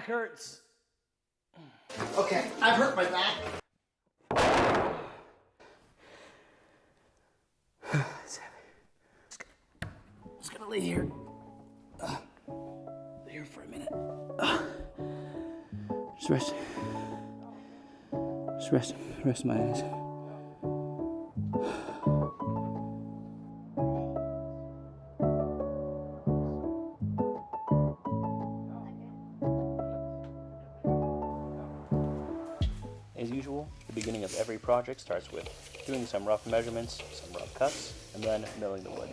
back hurts. Okay, I've hurt my back. It's heavy. Just gonna lay here. Lay here for a minute. Just resting. Just rest my eyes. As usual, the beginning of every project starts with doing some rough measurements, some rough cuts, and then milling the wood.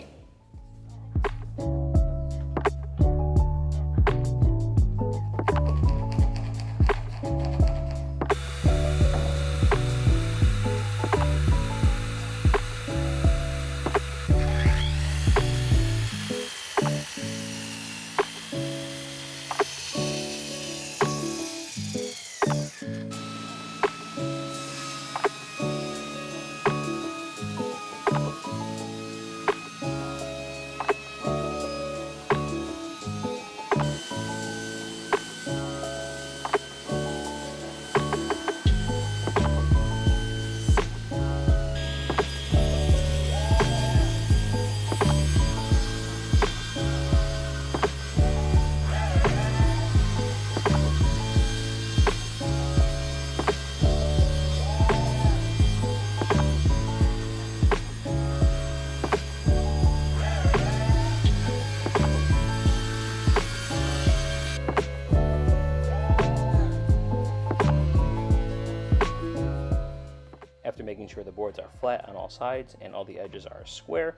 After making sure the boards are flat on all sides and all the edges are square,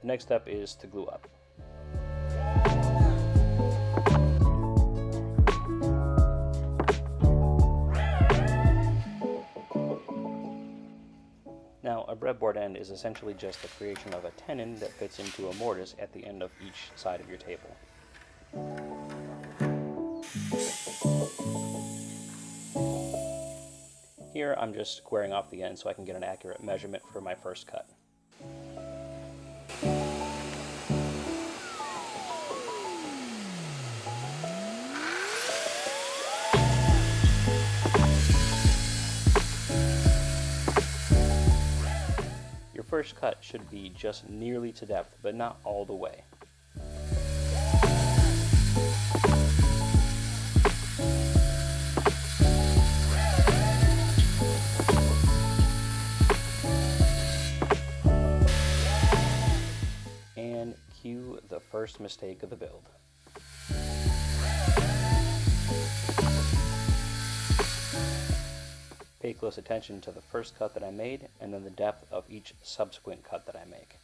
the next step is to glue up. Now, a breadboard end is essentially just the creation of a tenon that fits into a mortise at the end of each side of your table. Here I'm just squaring off the end so I can get an accurate measurement for my first cut. Your first cut should be just nearly to depth, but not all the way. And cue the first mistake of the build. Pay close attention to the first cut that I made and then the depth of each subsequent cut that I make.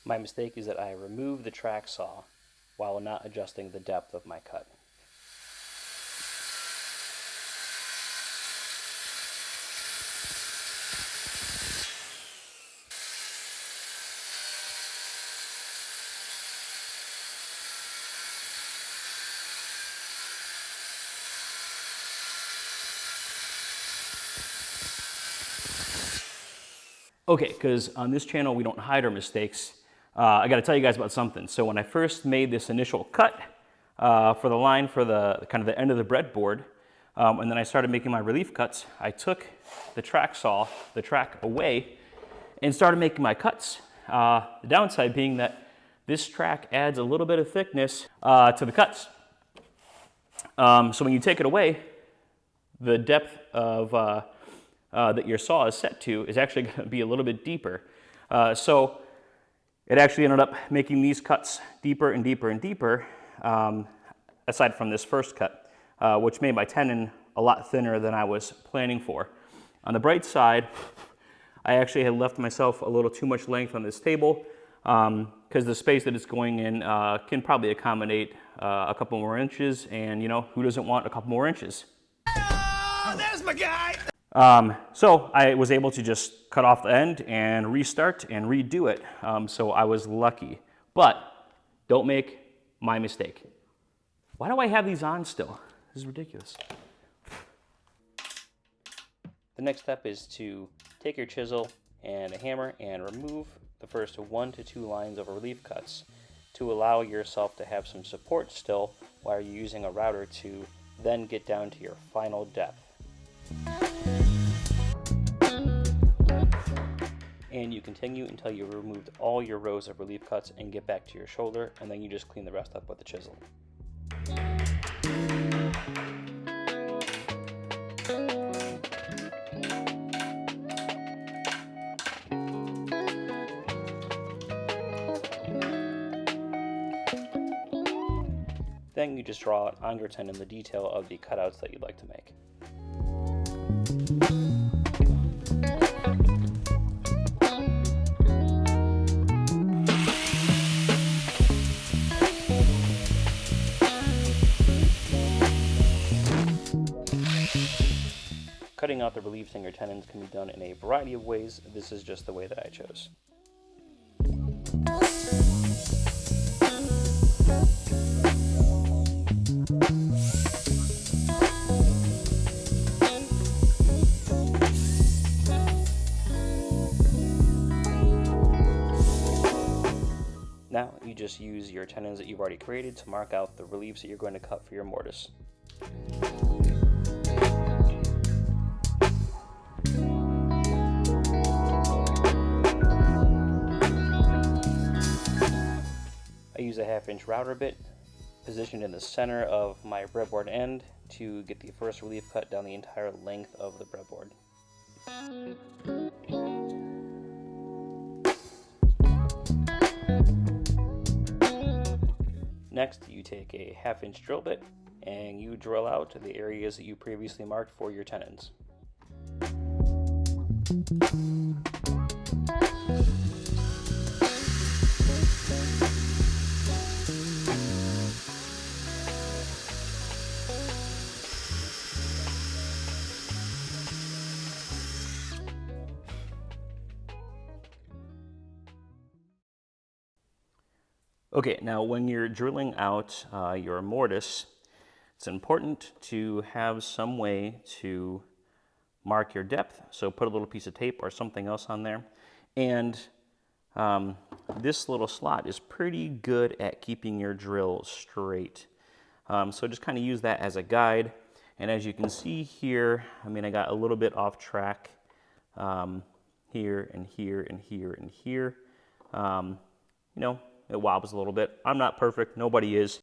My mistake is that I remove the track saw while not adjusting the depth of my cut. Okay, because on this channel we don't hide our mistakes. I got to tell you guys about something. So when I first made this initial cut for the line for the kind of the end of the breadboard, and then I started making my relief cuts, I took the track saw, the track away, and started making my cuts. The downside being that this track adds a little bit of thickness to the cuts. So when you take it away, the depth of that your saw is set to is actually going to be a little bit deeper. So it actually ended up making these cuts deeper and deeper and deeper, aside from this first cut, which made my tenon a lot thinner than I was planning for. On the bright side, I actually had left myself a little too much length on this table, because the space that it's going in can probably accommodate a couple more inches, and you know, who doesn't want a couple more inches? Oh, there's my guy! So I was able to just cut off the end and restart and redo it. So I was lucky. But don't make my mistake. Why do I have these on still? This is ridiculous. The next step is to take your chisel and a hammer and remove the first 1 to 2 lines of relief cuts to allow yourself to have some support still while you're using a router to then get down to your final depth. And you continue until you've removed all your rows of relief cuts and get back to your shoulder, and then you just clean the rest up with a chisel. Then you just draw out on your tenon the detail of the cutouts that you'd like to make. Cutting out the relief hanger tenons can be done in a variety of ways. This is just the way that I chose. Now you just use your tenons that you've already created to mark out the reliefs that you're going to cut for your mortise. I use a 1/2-inch router bit positioned in the center of my breadboard end to get the first relief cut down the entire length of the breadboard. Next, you take a 1/2-inch drill bit and you drill out the areas that you previously marked for your tenons. Okay, now when you're drilling out your mortise, it's important to have some way to mark your depth. So put a little piece of tape or something else on there. And this little slot is pretty good at keeping your drill straight. So just kind of use that as a guide. And as you can see here, I mean, I got a little bit off track here and here and here and here. You know, it wobbles a little bit. I'm not perfect, nobody is.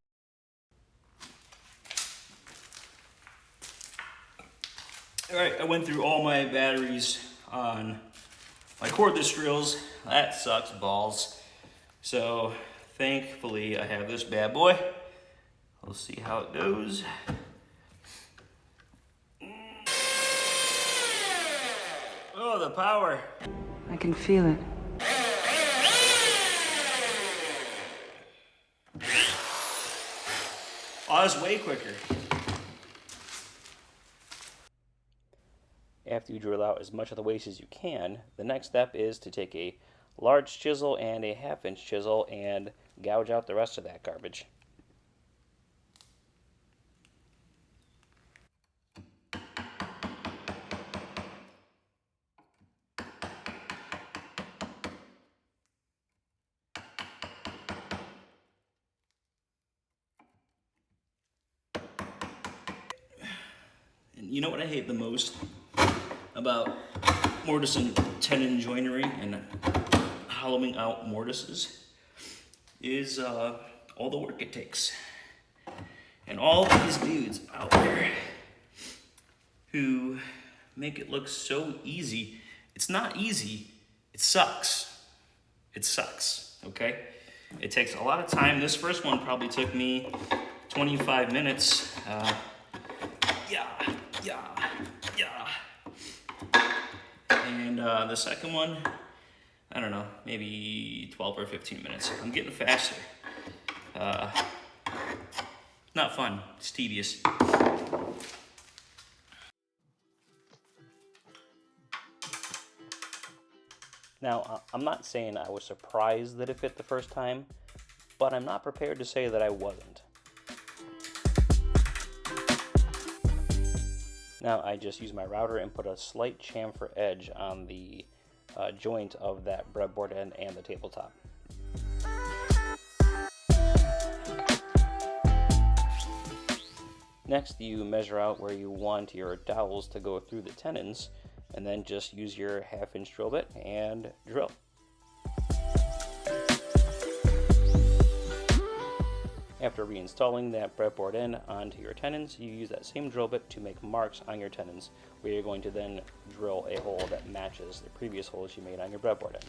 All right, I went through all my batteries on my cordless drills. That sucks balls. So thankfully I have this bad boy. We'll see how it goes. Oh, the power. I can feel it. Oh, that's way quicker. After you drill out as much of the waste as you can, the next step is to take a large chisel and a 1/2-inch chisel and gouge out the rest of that garbage. And you know what I hate the most about mortise and tenon joinery and hollowing out mortises is all the work it takes. And all these dudes out there who make it look so easy. It's not easy, it sucks. It sucks, okay? It takes a lot of time. This first one probably took me 25 minutes. And the second one, I don't know, maybe 12 or 15 minutes. I'm getting faster. Not fun, it's tedious. Now, I'm not saying I was surprised that it fit the first time, but I'm not prepared to say that I wasn't. Now I just use my router and put a slight chamfer edge on the joint of that breadboard end and the tabletop. Next, you measure out where you want your dowels to go through the tenons, and then just use your 1/2-inch drill bit and drill. After reinstalling that breadboard end onto your tenons, you use that same drill bit to make marks on your tenons, where you're going to then drill a hole that matches the previous holes you made on your breadboard end.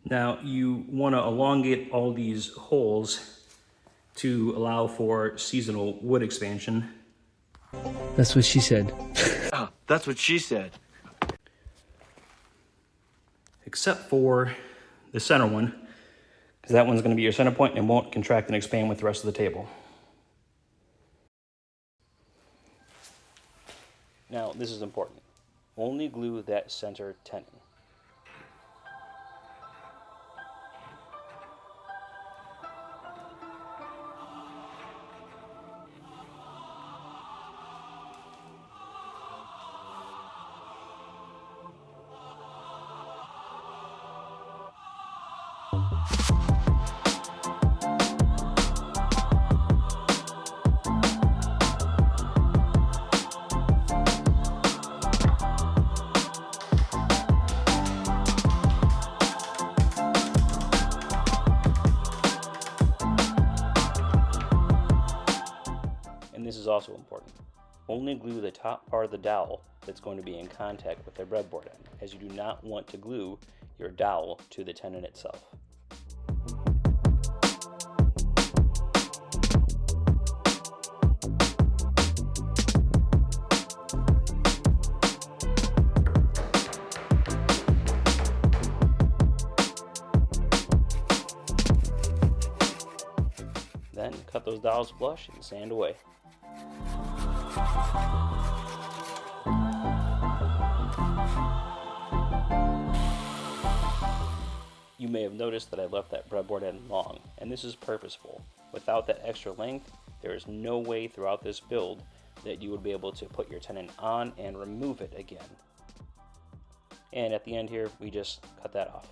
Now you want to elongate all these holes to allow for seasonal wood expansion. That's what she said. That's what she said. Except for the center one, because that one's going to be your center point and won't contract and expand with the rest of the table. Now this is important. Only glue that center tenon. And this is also important. Only glue the top part of the dowel that's going to be in contact with the breadboard end, as you do not want to glue your dowel to the tenon itself. Then cut those dowels flush and sand away. You may have noticed that I left that breadboard end long, and this is purposeful. Without that extra length, there is no way throughout this build that you would be able to put your tenon on and remove it again. And at the end here, we just cut that off.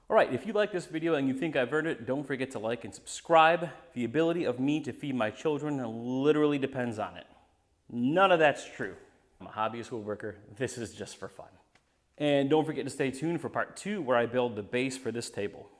All right, if you like this video and you think I've earned it, don't forget to like and subscribe. The ability of me to feed my children literally depends on it. None of that's true. I'm a hobbyist woodworker. This is just for fun. And don't forget to stay tuned for part 2, where I build the base for this table.